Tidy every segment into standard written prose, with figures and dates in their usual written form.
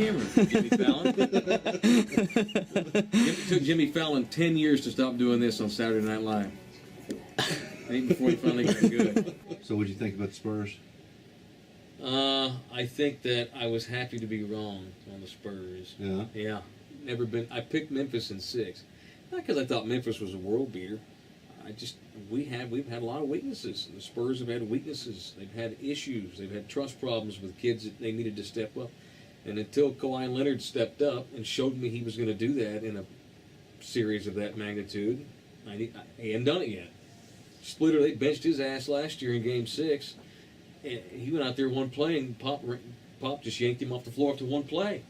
camera, Jimmy Fallon. It took Jimmy Fallon 10 years to stop doing this on Saturday Night Live. Ain't before he finally got good. So what'd you think about the Spurs? I think that I was happy to be wrong on the Spurs. Yeah. Yeah. Never been. I picked Memphis in 6. Not because I thought Memphis was a world beater. We've had a lot of weaknesses. The Spurs have had weaknesses. They've had issues. They've had trust problems with kids that they needed to step up. And until Kawhi Leonard stepped up and showed me he was going to do that in a series of that magnitude, he hadn't done it yet. Splitter, they benched his ass last year in Game 6. And he went out there one play, and Pop just yanked him off the floor after one play.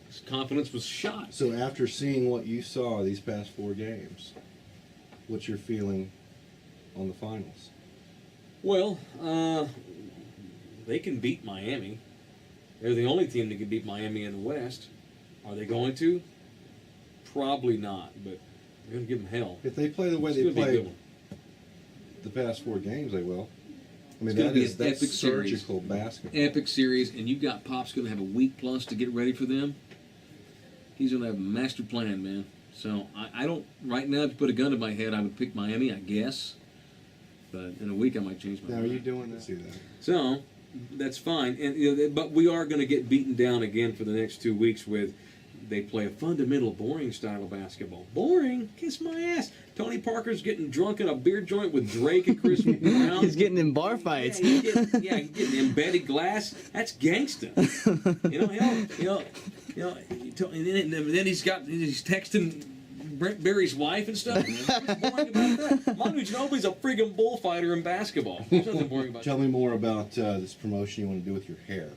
His confidence was shot. So after seeing what you saw these past 4 games, what's your feeling on the finals? Well, they can beat Miami. They're the only team that can beat Miami in the West. Are they going to? Probably not, but they're going to give them hell. If they play the way they played the past 4 games, they will. I mean, that's epic surgical series. basketball. Epic series, and you got Pop's going to have a week plus to get ready for them. He's going to have a master plan, man. So I don't, right now, if you put a gun to my head, I would pick Miami, I guess. But in a week, I might change my mind. Now, are you doing that? See that? So, that's fine. And but we are going to get beaten down again for the next 2 weeks with, they play a fundamental, boring style of basketball. Boring? Kiss my ass. Tony Parker's getting drunk in a beer joint with Drake and Chris Brown. He's getting in bar fights. Yeah, he's getting embedded glass. That's gangsta. And then he's texting Brent Berry's wife and stuff. What's boring about that? Manu Ginobili's a friggin' bullfighter in basketball. There's nothing boring about that. Tell me more about this promotion you want to do with your hair.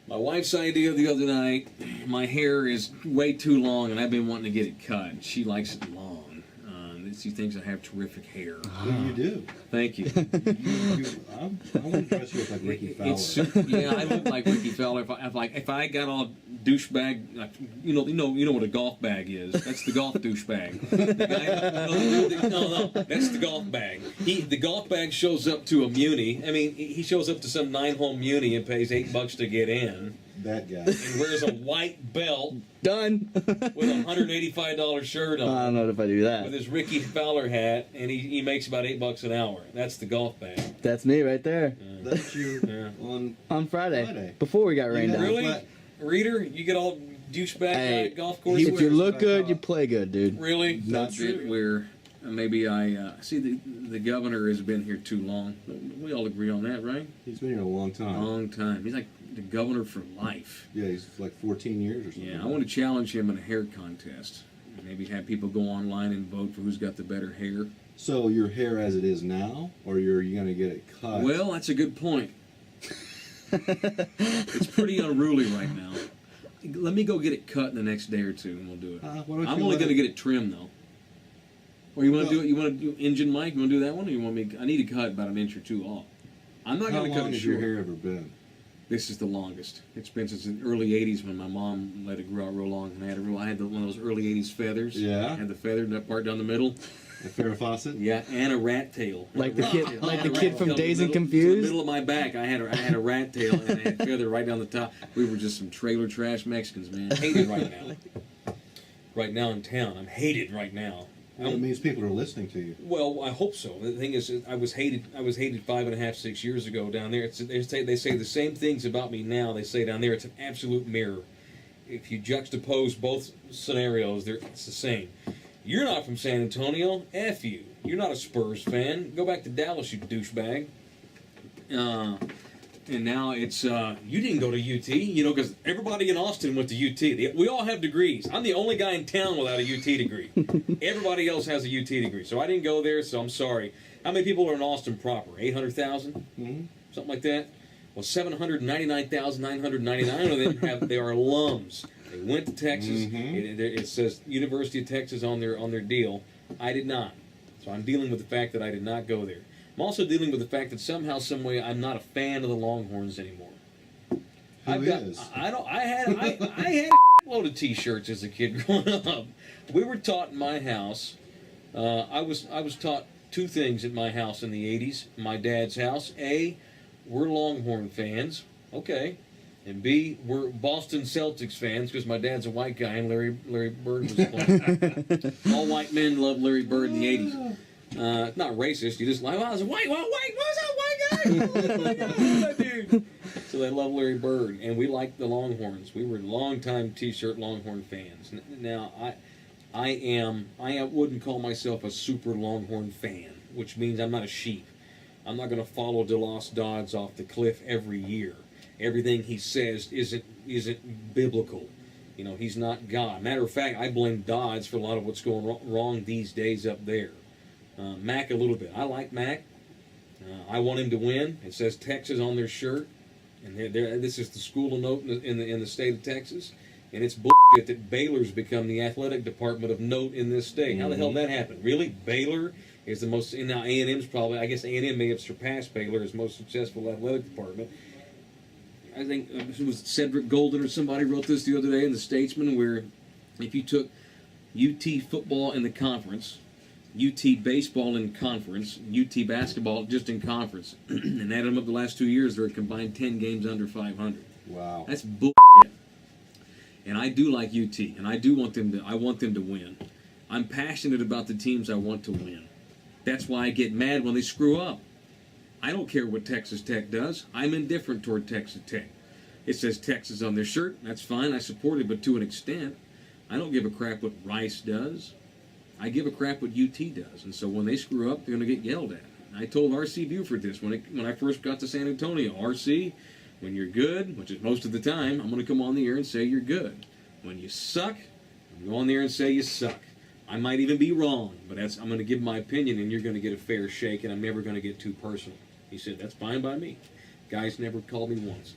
My wife's idea the other night, my hair is way too long, and I've been wanting to get it cut. She likes it long. She thinks I have terrific hair. Well, you do. Thank you. I want to dress you up like Ricky Fowler. Yeah, I look like Ricky Fowler. If I got all douchebag, like, you know what a golf bag is. That's the golf douchebag. No, that's the golf bag. The golf bag shows up to a muni. I mean, he shows up to some 9-hole muni and pays $8 to get in. That guy. And wears a white belt. Done. With a $185 shirt on. I don't know if I do that. With his Ricky Fowler hat, and he makes about $8 an hour. That's the golf bag. That's me right there. That's you on Friday. Before we got rained out. Really? Reader, you get all douchebag at golf course? If you look good, you play good, dude. Really? Not true. Where maybe see the governor has been here too long. We all agree on that, right? He's been here a long time. Long time. He's like the governor for life. Yeah, he's like 14 years or something. Yeah, I want to challenge him in a hair contest. Maybe have people go online and vote for who's got the better hair. So your hair as it is now, or are you going to get it cut? Well, that's a good point. It's pretty unruly right now. Let me go get it cut in the next day or two, and we'll do it. I'm only going to get it trimmed, though. Or you want to do it? You want to do engine mic? You want to do that one, or you want me? I need to cut about an inch or two off. I'm not going to cut it short. How long has your hair ever been? This is the longest. It's been since the early '80s when my mom let it grow out real long, and I had one of those early '80s feathers. Yeah. I had the feather that part down the middle. A Farrah Fawcett? Yeah, and a rat tail. Like the kid from Dazed and In Confused? the middle of my back, I had a rat tail and I had feather right down the top. We were just some trailer trash Mexicans, man. Hated right now. Right now in town, I'm hated right now. Well, it means people are listening to you. Well, I hope so. The thing is, I was hated 5.5, 6 years ago down there. They say the same things about me now. They say down there it's an absolute mirror. If you juxtapose both scenarios, it's the same. You're not from San Antonio. F you. You're not a Spurs fan. Go back to Dallas, you douchebag. And now it's, you didn't go to UT, because everybody in Austin went to UT. We all have degrees. I'm the only guy in town without a UT degree. Everybody else has a UT degree. So I didn't go there, so I'm sorry. How many people are in Austin proper? 800,000? Mm-hmm. Something like that? Well, 799,999 of them they are alums. They went to Texas. Mm-hmm. It says University of Texas on their deal. I did not. So I'm dealing with the fact that I did not go there. I'm also dealing with the fact that somehow, some way, I'm not a fan of the Longhorns anymore. I had a load of T-shirts as a kid growing up. We were taught in my house. I was taught two things at my house in the '80s. My dad's house. A, we're Longhorn fans. Okay. And B, we're Boston Celtics fans because my dad's a white guy and Larry Bird was playing. All white men love Larry Bird in the 80s. Not racist. You just like, I was a white, what's up, white guy? Dude. So they love Larry Bird, and we like the Longhorns. We were longtime T-shirt Longhorn fans. Now, I wouldn't call myself a super Longhorn fan, which means I'm not a sheep. I'm not going to follow DeLoss Dodds off the cliff every year. Everything he says isn't biblical. You know, he's not God. Matter of fact, I blame Dodds for a lot of what's going wrong these days up there. Mac a little bit. I like Mac. I want him to win. It says Texas on their shirt, and this is the school of note in the state of Texas. And it's bullshit that Baylor's become the athletic department of note in this state. How the hell did that happen? Really? Baylor is the most. And now A&M's probably. I guess A&M may have surpassed Baylor as most successful athletic department. I think it was Cedric Golden or somebody wrote this the other day in the Statesman, where if you took UT football in the conference, UT baseball in conference, UT basketball just in conference, and added them up the last 2 years, they're a combined 10 games under 500. Wow. That's bullshit. And I do like UT, and I want them to win. I'm passionate about the teams I want to win. That's why I get mad when they screw up. I don't care what Texas Tech does. I'm indifferent toward Texas Tech. It says Texas on their shirt. That's fine. I support it, but to an extent. I don't give a crap what Rice does. I give a crap what UT does. And so when they screw up, they're going to get yelled at. I told R.C. Buford this when I first got to San Antonio. R.C., when you're good, which is most of the time, I'm going to come on the air and say you're good. When you suck, I'm going to go on there and say you suck. I might even be wrong, but I'm going to give my opinion, and you're going to get a fair shake, and I'm never going to get too personal. He said, that's fine by me. Guy's never called me once.